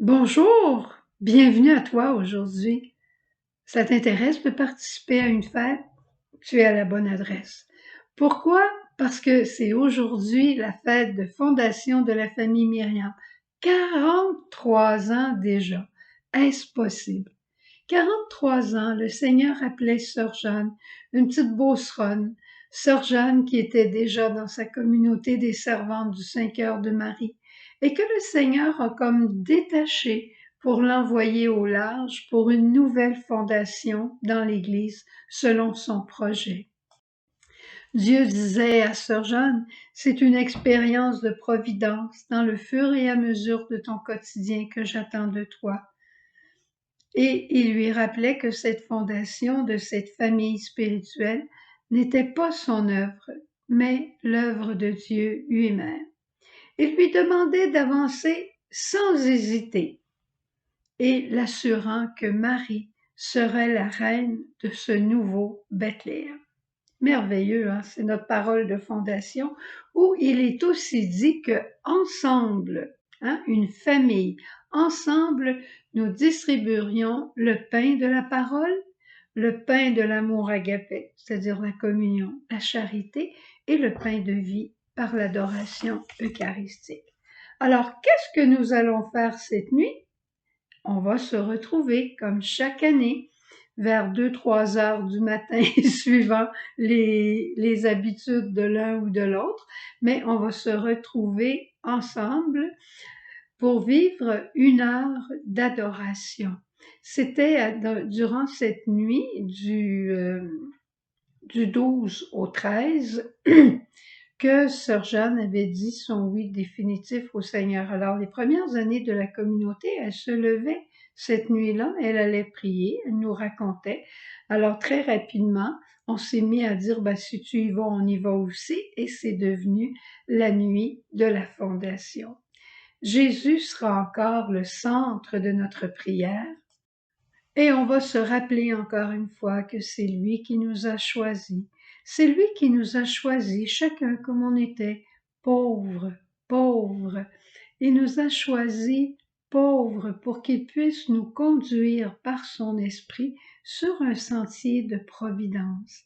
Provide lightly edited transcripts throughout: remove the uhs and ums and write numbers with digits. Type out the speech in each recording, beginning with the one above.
Bonjour, bienvenue à toi aujourd'hui. Ça t'intéresse de participer à une fête? Tu es à la bonne adresse. Pourquoi? Parce que c'est aujourd'hui la fête de fondation de la famille Myriam. 43 ans déjà. Est-ce possible? 43 ans, le Seigneur appelait Sœur Jeanne, une petite beauceronne. Sœur Jeanne qui était déjà dans sa communauté des servantes du 5 heures de Marie, et que le Seigneur a comme détaché pour l'envoyer au large pour une nouvelle fondation dans l'Église selon son projet. Dieu disait à Sœur Jeanne, c'est une expérience de providence dans le fur et à mesure de ton quotidien que j'attends de toi. Et il lui rappelait que cette fondation de cette famille spirituelle n'était pas son œuvre, mais l'œuvre de Dieu lui-même. Il lui demandait d'avancer sans hésiter et l'assurant que Marie serait la reine de ce nouveau Bethléem. Merveilleux, hein? C'est notre parole de fondation où il est aussi dit que ensemble, hein, une famille, ensemble, nous distribuerions le pain de la parole, le pain de l'amour agapé, c'est-à-dire la communion, la charité, et le pain de vie par l'adoration eucharistique. Alors, qu'est-ce que nous allons faire cette nuit? On va se retrouver comme chaque année vers 2-3 heures du matin suivant les habitudes de l'un ou de l'autre, mais on va se retrouver ensemble pour vivre une heure d'adoration. C'était durant cette nuit du 12 au 13 que Sœur Jeanne avait dit son oui définitif au Seigneur. Alors, les premières années de la communauté, elle se levait cette nuit-là, elle allait prier, elle nous racontait. Alors, très rapidement, on s'est mis à dire, si tu y vas, on y va aussi, et c'est devenu la nuit de la fondation. Jésus sera encore le centre de notre prière, et on va se rappeler encore une fois que c'est lui qui nous a choisis. C'est lui qui nous a choisis, chacun comme on était, pauvre, pauvre. Il nous a choisis pauvres pour qu'il puisse nous conduire par son esprit sur un sentier de providence,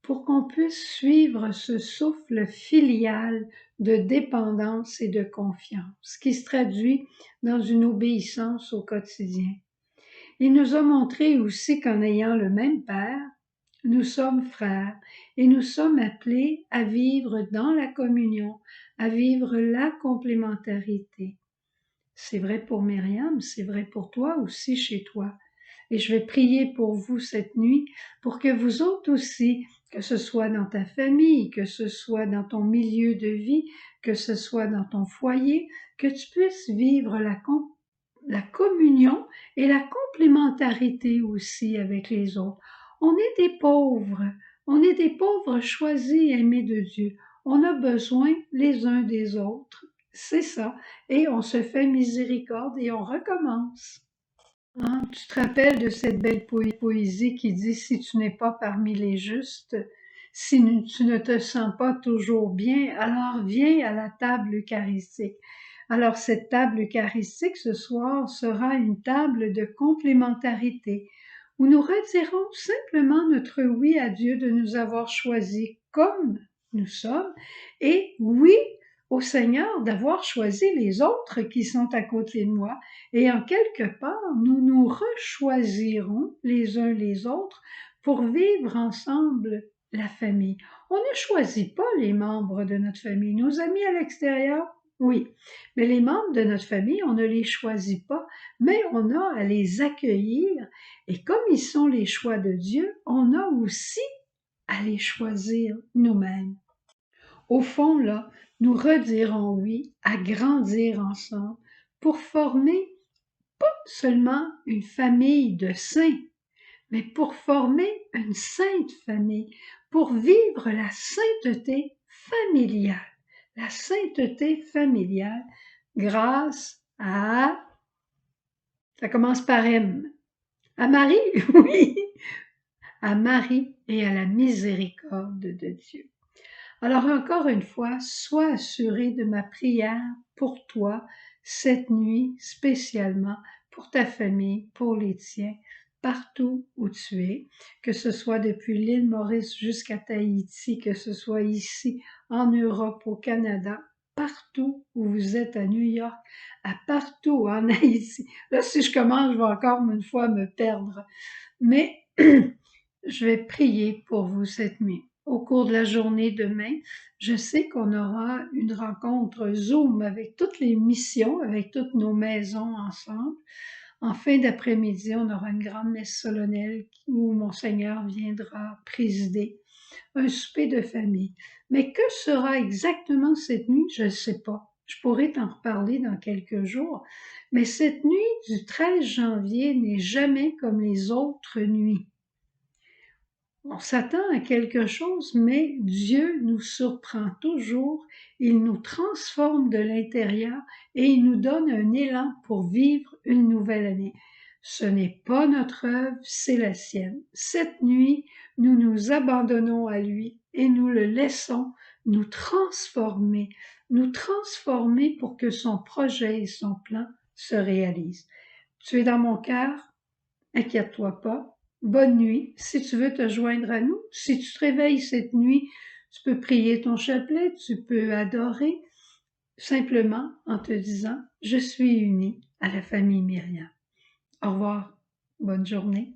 pour qu'on puisse suivre ce souffle filial de dépendance et de confiance, qui se traduit dans une obéissance au quotidien. Il nous a montré aussi qu'en ayant le même Père, nous sommes frères et nous sommes appelés à vivre dans la communion, à vivre la complémentarité. C'est vrai pour Myriam, c'est vrai pour toi aussi chez toi. Et je vais prier pour vous cette nuit, pour que vous autres aussi, que ce soit dans ta famille, que ce soit dans ton milieu de vie, que ce soit dans ton foyer, que tu puisses vivre la communion et la complémentarité aussi avec les autres. On est des pauvres choisis et aimés de Dieu. On a besoin les uns des autres, c'est ça. Et on se fait miséricorde et on recommence. Hein, tu te rappelles de cette belle poésie qui dit si tu n'es pas parmi les justes, si tu ne te sens pas toujours bien, alors viens à la table eucharistique. Alors cette table eucharistique ce soir sera une table de complémentarité où nous retirons simplement notre oui à Dieu de nous avoir choisis comme nous sommes et oui au Seigneur d'avoir choisi les autres qui sont à côté de moi. Et en quelque part, nous nous rechoisirons les uns les autres pour vivre ensemble la famille. On ne choisit pas les membres de notre famille. Nos amis à l'extérieur, oui, mais les membres de notre famille, on ne les choisit pas, mais on a à les accueillir. Et comme ils sont les choix de Dieu, on a aussi à les choisir nous-mêmes. Au fond, là, nous redirons oui à grandir ensemble pour former pas seulement une famille de saints, mais pour former une sainte famille, pour vivre la sainteté familiale. La sainteté familiale grâce à, ça commence par M, à Marie, oui, à Marie et à la miséricorde de Dieu. Alors encore une fois, sois assuré de ma prière pour toi cette nuit spécialement pour ta famille, pour les tiens, partout où tu es, que ce soit depuis l'île Maurice jusqu'à Tahiti, que ce soit ici en Europe, au Canada, partout où vous êtes à New York, à partout en Haïti. Là, si je commence, je vais encore une fois me perdre. Mais je vais prier pour vous cette nuit. Au cours de la journée demain, je sais qu'on aura une rencontre Zoom avec toutes les missions, avec toutes nos maisons ensemble. En fin d'après-midi, on aura une grande messe solennelle où Monseigneur viendra présider un souper de famille. Mais que sera exactement cette nuit? Je ne sais pas. Je pourrais t'en reparler dans quelques jours. Mais cette nuit du 13 janvier n'est jamais comme les autres nuits. On s'attend à quelque chose, mais Dieu nous surprend toujours, il nous transforme de l'intérieur et il nous donne un élan pour vivre une nouvelle année. Ce n'est pas notre œuvre, c'est la sienne. Cette nuit, nous nous abandonnons à lui et nous le laissons nous transformer pour que son projet et son plan se réalisent. Tu es dans mon cœur, inquiète-toi pas. Bonne nuit. Si tu veux te joindre à nous, si tu te réveilles cette nuit, tu peux prier ton chapelet, tu peux adorer, simplement en te disant « Je suis unie à la famille Myriam ». Au revoir, bonne journée.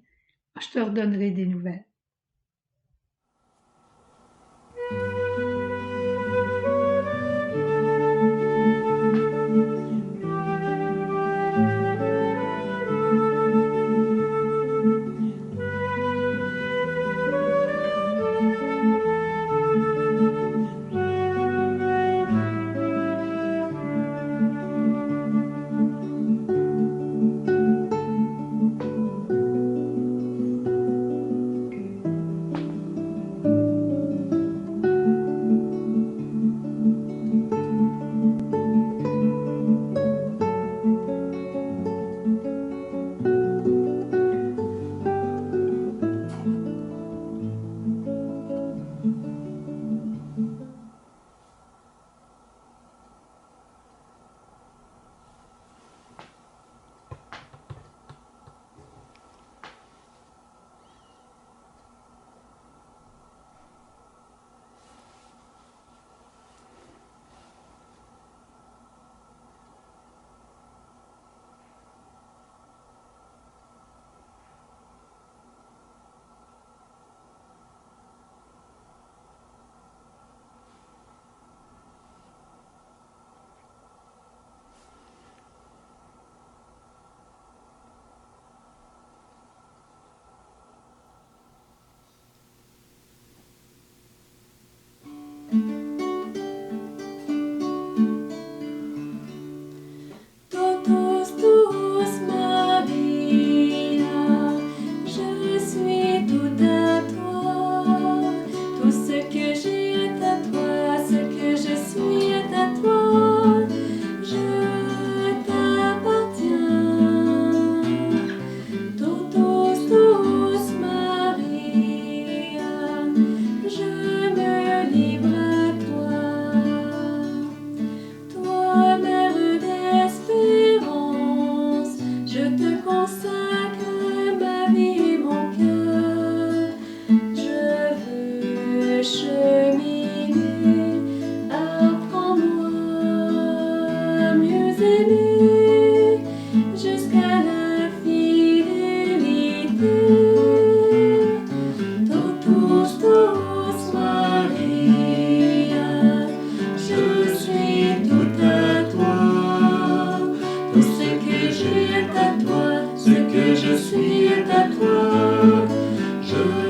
Je te redonnerai des nouvelles. Ce que je suis est à toi, je